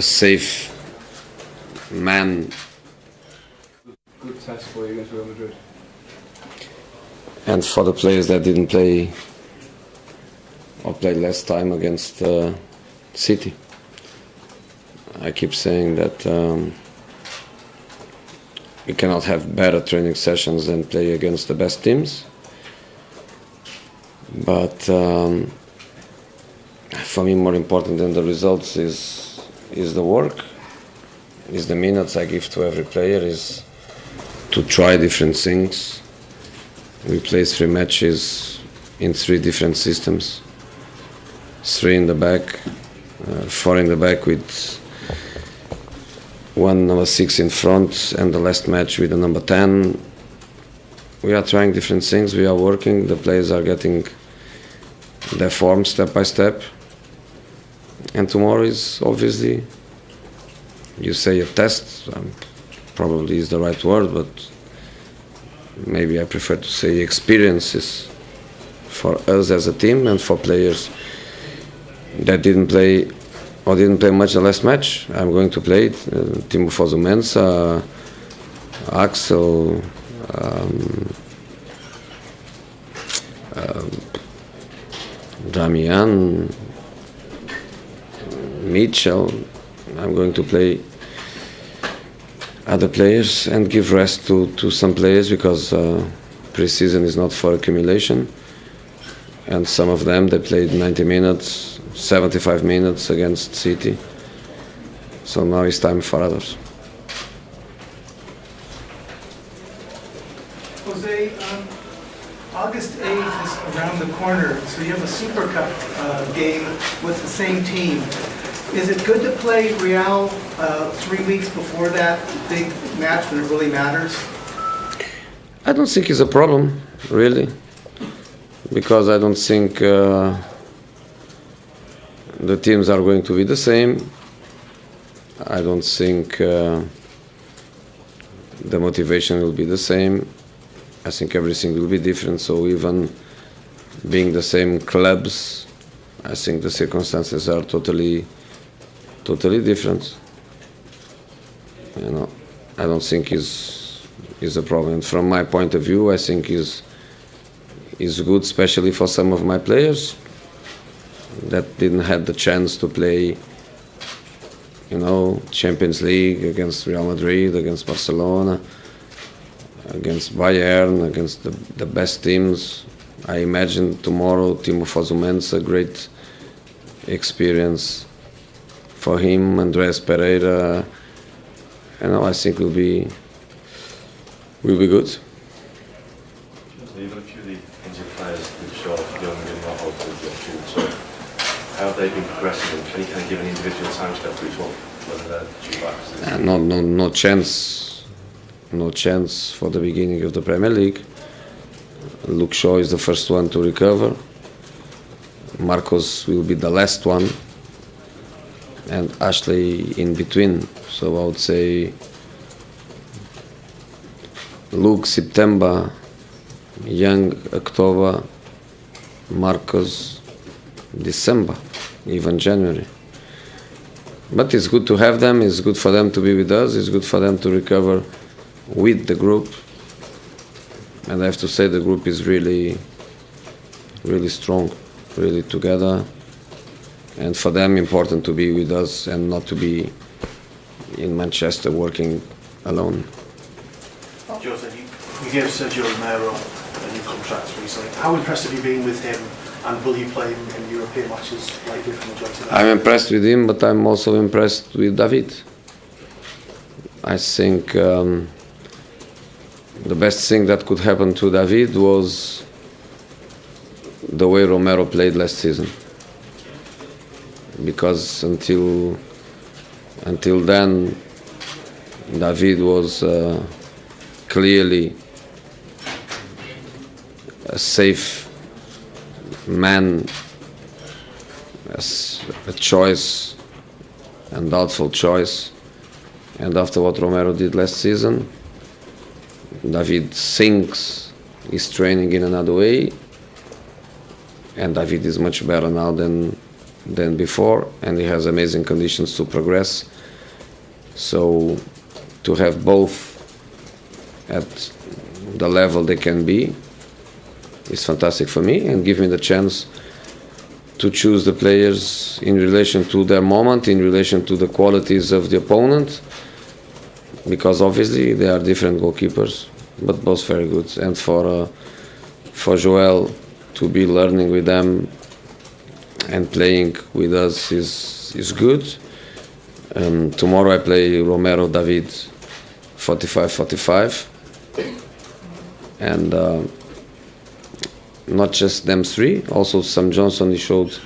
safe man. Good test for you against Real Madrid. And for the players that didn't play or played less time against City, I keep saying that we cannot have better training sessions than play against the best teams. But for me, more important than the results is the work, is the minutes I give to every player, is to try different things. We play 3 matches in 3 different systems. 3 in the back, 4 in the back with 1 number 6 in front, and the last match with the number 10. We are trying different things, we are working, the players are getting their form step by step. And tomorrow is obviously, you say a test, probably is the right word, but maybe I prefer to say experiences for us as a team and for players that didn't play much the last match. I'm going to play it. Fosu, Mensah, Axel, Damian, Mitchell. I'm going to play other players and give rest to some players, because pre-season is not for accumulation, and some of them, they played 90 minutes, 75 minutes against City, so now it's time for others. Jose, August 8th is around the corner, so you have a Super Cup game with the same team. Is it good to play Real 3 weeks before that big match when it really matters? I don't think it's a problem, really, because I don't think the teams are going to be the same. I don't think the motivation will be the same. I think everything will be different, so even being the same clubs, I think the circumstances are totally different. You know, I don't think is a problem. From my point of view, I think is good, especially for some of my players that didn't have the chance to play, you know, Champions League against Real Madrid, against Barcelona, against Bayern, against the best teams. I imagine tomorrow Fosu, Mensah, a great experience for him. Andreas Pereira, you know, I think will be good. You've got a few of the injured players who've shot young and not hold the opportunity. So how have they been progressing, and can you kind of give an individual timescale for each one, whether they're due back? No chance for the beginning of the Premier League. Luke Shaw is the first one to recover. Marcos will be the last one, and Ashley in between. So I would say Luke September, Young October, Marcos December, even January. But it's good to have them, it's good for them to be with us, it's good for them to recover with the group. And I have to say the group is really strong, really together. And for them, important to be with us and not to be in Manchester working alone. Jose, you gave Sergio Romero a new contract recently. How impressed have you been with him, and will you play him in European matches like you did from the joint? I'm impressed with him, but I'm also impressed with David. I think the best thing that could happen to David was the way Romero played last season. Because until then, David was clearly a safe man, a choice, a doubtful choice. And after what Romero did last season, David thinks he's training in another way, and David is much better now than than before, and he has amazing conditions to progress. So to have both at the level they can be is fantastic for me, and give me the chance to choose the players in relation to their moment, in relation to the qualities of the opponent, because obviously they are different goalkeepers, but both very good. And for Joel to be learning with them and playing with us is good. Tomorrow I play Romero, David, 45-45, and not just them three, also Sam Johnson. He showed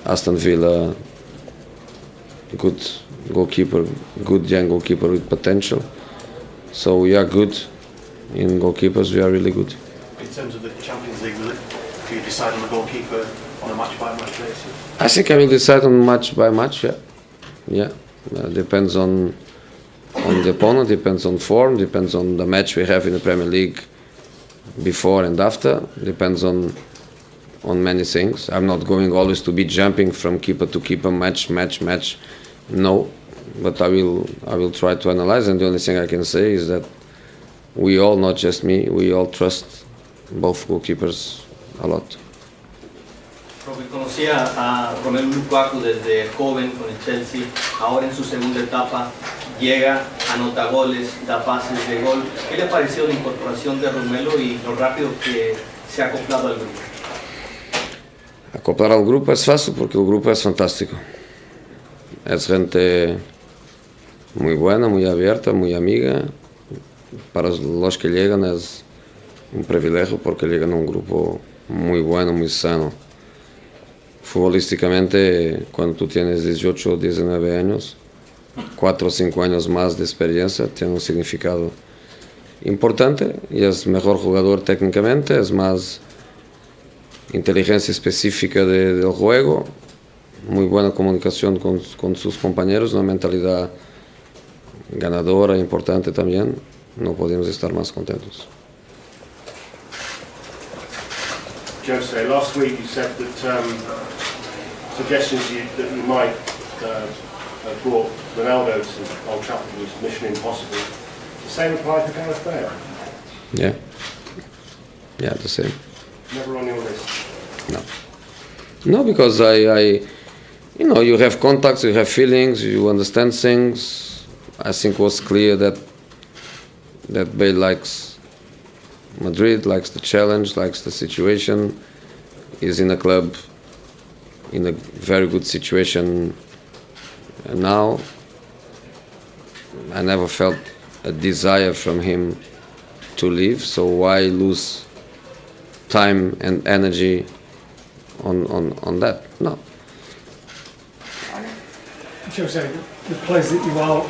Aston Villa good goalkeeper, good young goalkeeper with potential. So we are good in goalkeepers, we are really good. In terms of the Champions League, do you decide on the goalkeeper on a match-by-match basis? I think I will decide on match by match, yeah. Depends on the opponent, depends on form, depends on the match we have in the Premier League before and after, depends on many things. I'm not going always to be jumping from keeper to keeper, match, no, but I will try to analyze, and the only thing I can say is that we all, not just me, we all trust both goalkeepers a lot. Profe, conocía a Romelu Lukaku desde joven con el Chelsea, ahora en su segunda etapa llega, anota goles, da pases de gol. ¿Qué le ha parecido la incorporación de Romelu y lo rápido que se ha acoplado al grupo? Acoplar al grupo es fácil porque el grupo es fantástico. Es gente muy buena, muy abierta, muy amiga. Para los que llegan es un privilegio porque llegan a un grupo muy bueno, muy sano. Futbolísticamente, cuando tú tienes 18 o 19 años, 4 o 5 años más de experiencia, tiene un significado importante y es mejor jugador técnicamente, es más inteligencia específica del juego, muy buena comunicación con sus compañeros, una mentalidad ganadora, importante también. No podemos estar más contentos. Jose, last week you said that suggestions that you might have brought Ronaldo to Old Trafford was mission impossible. The same apply for Gareth Bale? Yeah, the same. Never on your list? No, because you have contacts, you have feelings, you understand things. I think it was clear that Bale likes Madrid, likes the challenge, likes the situation, is in a club in a very good situation now. I never felt a desire from him to leave, so why lose time and energy on that? No. Jose, the players that you are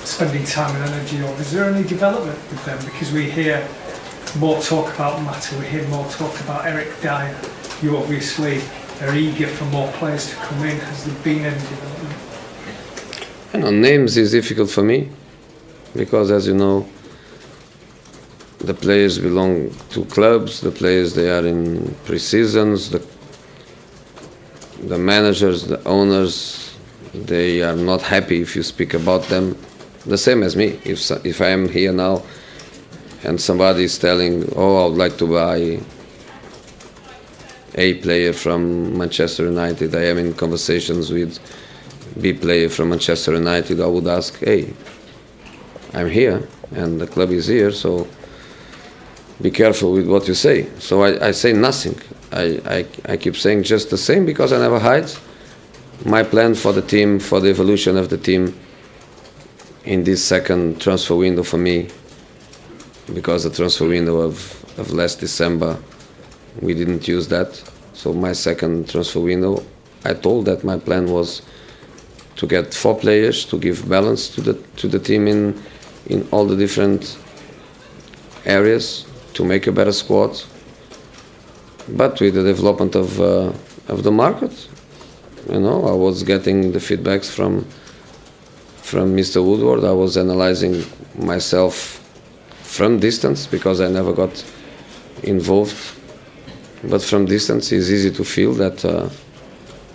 spending time and energy on, is there any development with them? Because we hear more talk about Mata, we hear more talk about Eric Dyer. You obviously are eager for more players to come in. Has there been any development? Names is difficult for me because, as you know, the players belong to clubs, the players, they are in pre-seasons, the managers, the owners, they are not happy if you speak about them. The same as me. If I am here now and somebody is telling, I would like to buy A player from Manchester United, I am in conversations with B player from Manchester United, I would ask, hey, I'm here and the club is here, so be careful with what you say. So I say nothing. I keep saying just the same because I never hide. My plan for the team, for the evolution of the team in this second transfer window for me, because the transfer window of last December, we didn't use that. So my second transfer window, I told that my plan was to get 4 players, to give balance to the team in all the different areas, to make a better squad. But with the development of the market, I was getting the feedbacks from Mr. Woodward. I was analyzing myself from distance because I never got involved. But from distance, it's easy to feel that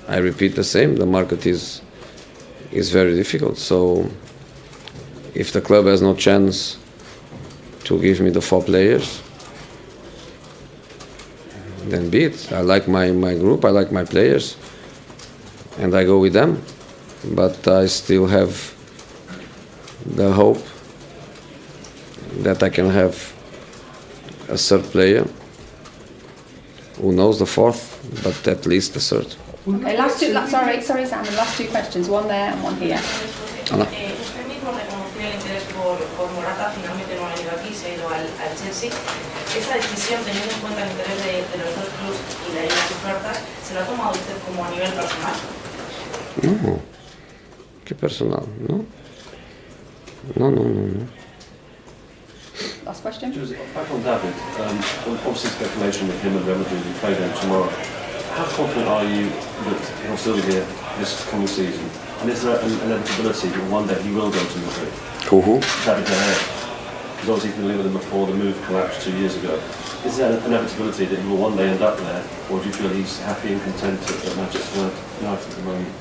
I repeat the same. The market is very difficult. So if the club has no chance to give me the 4 players, then be it. I like my group, I like my players, and I go with them. But I still have the hope that I can have a third player. Who knows the 4th, but at least the 3rd. Okay, sorry Sam, the last 2 questions, one there and one here. Ana. Usted mismo reconoció el interés por Morata, finalmente no ha venido aquí, se ha ido al Chelsea. Esa decisión, teniendo en cuenta el interés de los dos clubes y de las ofertas, ¿se lo ha tomado usted como a nivel personal? No. ¿Qué personal? No. No. Last question. Back on David, obviously speculation with him and Real Madrid, you play them tomorrow. How confident are you that he'll still be here this coming season? And is there an inevitability that one day he will go to Madrid? Who? David De Gea. Because obviously he's been living with him before the move collapsed 2 years ago. Is there an inevitability that he will one day end up there, or do you feel he's happy and content at Manchester United at the moment?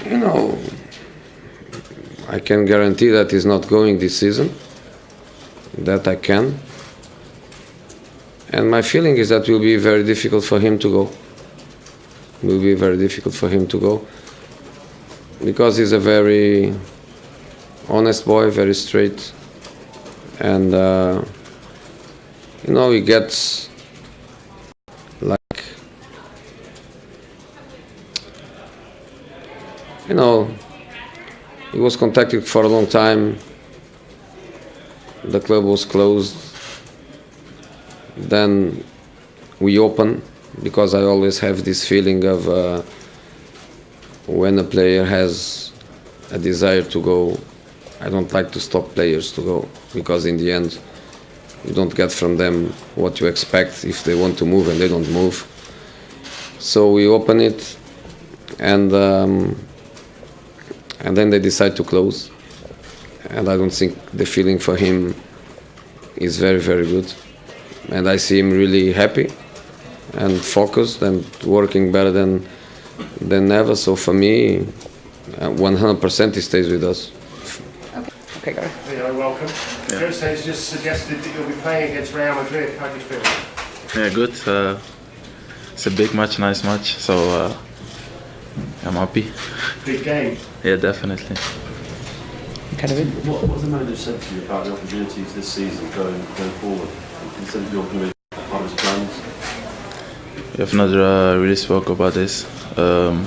You know, I can guarantee that he's not going this season. That I can. And my feeling is that it will be very difficult for him to go. It will be very difficult for him to go. Because he's a very honest boy, very straight. And, you know, he gets like, you know, he was contacted for a long time. The club was closed. Then we opened, because I always have this feeling of when a player has a desire to go, I don't like to stop players to go, because in the end you don't get from them what you expect if they want to move and they don't move. So we open it, and then they decide to close. And I don't think the feeling for him is very, very good. And I see him really happy and focused and working better than ever. So for me, 100% he stays with us. Okay, go. Yeah, welcome. Jose has just suggested that you'll be playing against Real Madrid. How do you feel? Yeah, good. It's a big match, nice match. So I'm happy. Big game. Yeah, definitely. What has the manager said to you about the opportunities this season going forward? He said you're going to be part of his plans. We have not really spoke about this. I'm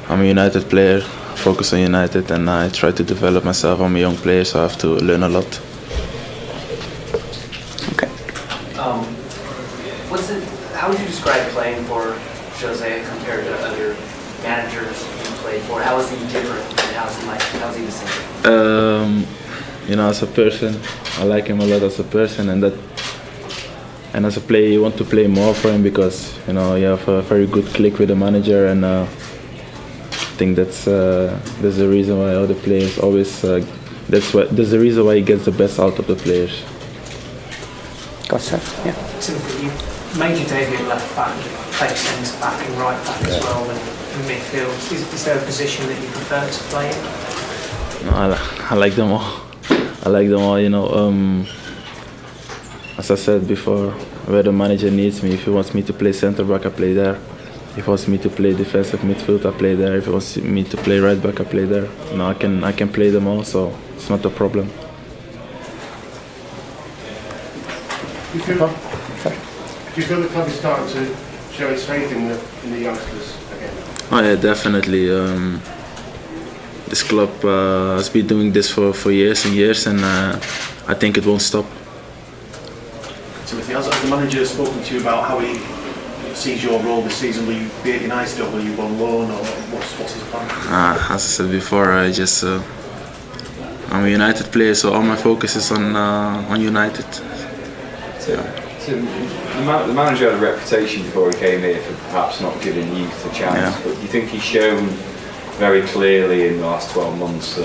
a United player, focus on United, and I try to develop myself. I'm a young player, so I have to learn a lot. Okay. How would you describe playing for Jose compared to other managers you played for? How is he different and how is he the same? You know, as a person, I like him a lot as a person, and as a player, you want to play more for him because you know you have a very good click with the manager, and I think that's the reason why other players always. That's the reason why he gets the best out of the players. Gotcha. Yeah. Simply, you made your debut at left back, played centre back and right back as well, and in midfield. Is there a position that you prefer to play in? No, I like them all. I like them all. You know, as I said before, where the manager needs me. If he wants me to play centre back, I play there. If he wants me to play defensive midfield, I play there. If he wants me to play right back, I play there. You know, I can play them all, so it's not a problem. Do you feel the club is starting to show its faith in the youngsters again? Oh yeah, definitely. This club has been doing this for years and years, and I think it won't stop. Timothy, has the manager spoken to you about how he sees your role this season? Will you be at United or will you go on loan, or what's his plan? As I said before, I'm a United player, so all my focus is on United. So the manager had a reputation before he came here for perhaps not giving youth a chance, but do you think he's shown very clearly in the last 12 months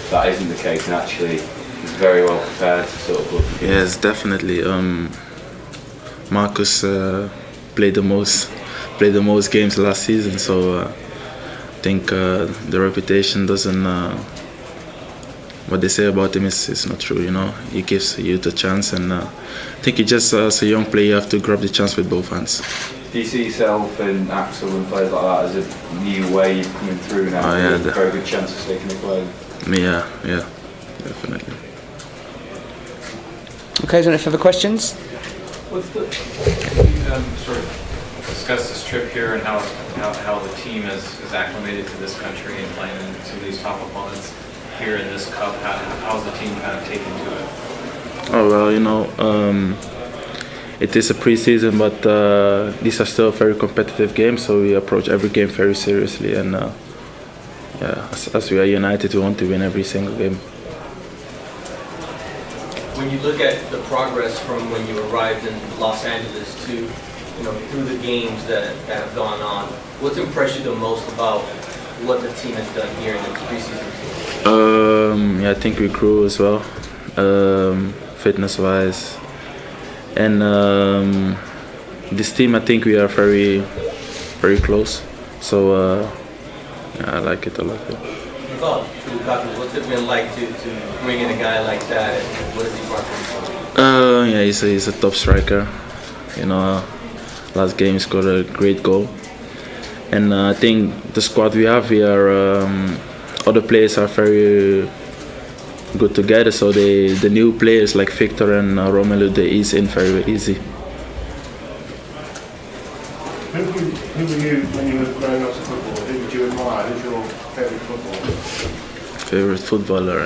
that isn't the case, and actually he's very well prepared to sort of look? Yes, definitely. Marcus played the most games last season, so think the reputation doesn't. What they say about him is not true. You know, he gives youth a chance, and I think he just as a young player you have to grab the chance with both hands. Do you see yourself and Axel and players like that as a new wave coming through now? Oh, yeah, with a very good chance of sticking the claim. Yeah, definitely. Okay, is there any further questions? What's the sort of discuss this trip here and how the team is acclimated to this country and playing some of these top opponents here in this cup? How's the team kind of taken to it? Oh well, you know, it is a pre-season, but these are still very competitive games, so we approach every game very seriously, and as we are united, we want to win every single game. When you look at the progress from when you arrived in Los Angeles to, you know, through the games that have gone on, what's impressed you the most about what the team has done here in the preseason? I think we grew as well, fitness-wise, and this team, I think we are very, very close. So I like it a lot. Yeah. What's it been like to bring in a guy like that, and what has he brought to the team? He's a top striker. You know, last game he scored a great goal, and I think the squad we have here, all the players are very good together. So the new players like Victor and Romelu, they ease in very easy. Who were you when you were growing up to football? Who did you admire? Who's your favourite footballer? Favorite footballer?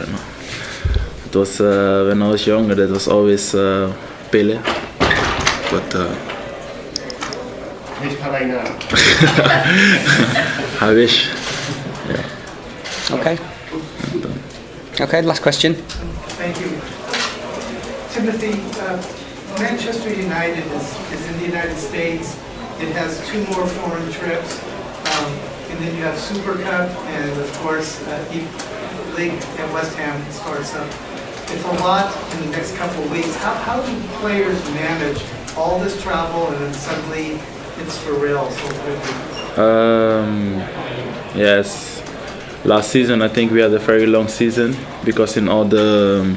It was when I was younger. That was always Pele, but. Who's Pele now? I wish. Yeah. Okay. Okay, last question. Thank you. Timothy, Manchester United is in the United States. It has 2 more foreign trips. And then you have Super Cup and, of course, League at West Ham starts up. It's a lot in the next couple of weeks. How do players manage all this travel and then suddenly it's for real so quickly? Yes. Last season, I think we had a very long season because in all the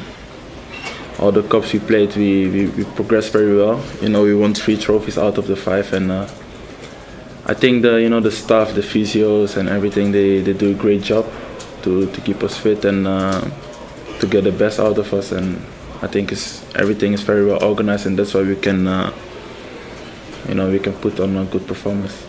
cups we played, we progressed very well. You know, we won 3 trophies out of the 5, and I think the staff, the physios, and everything they do a great job to keep us fit and to get the best out of us. And I think everything is very well organized, and that's why we can we can put on a good performance.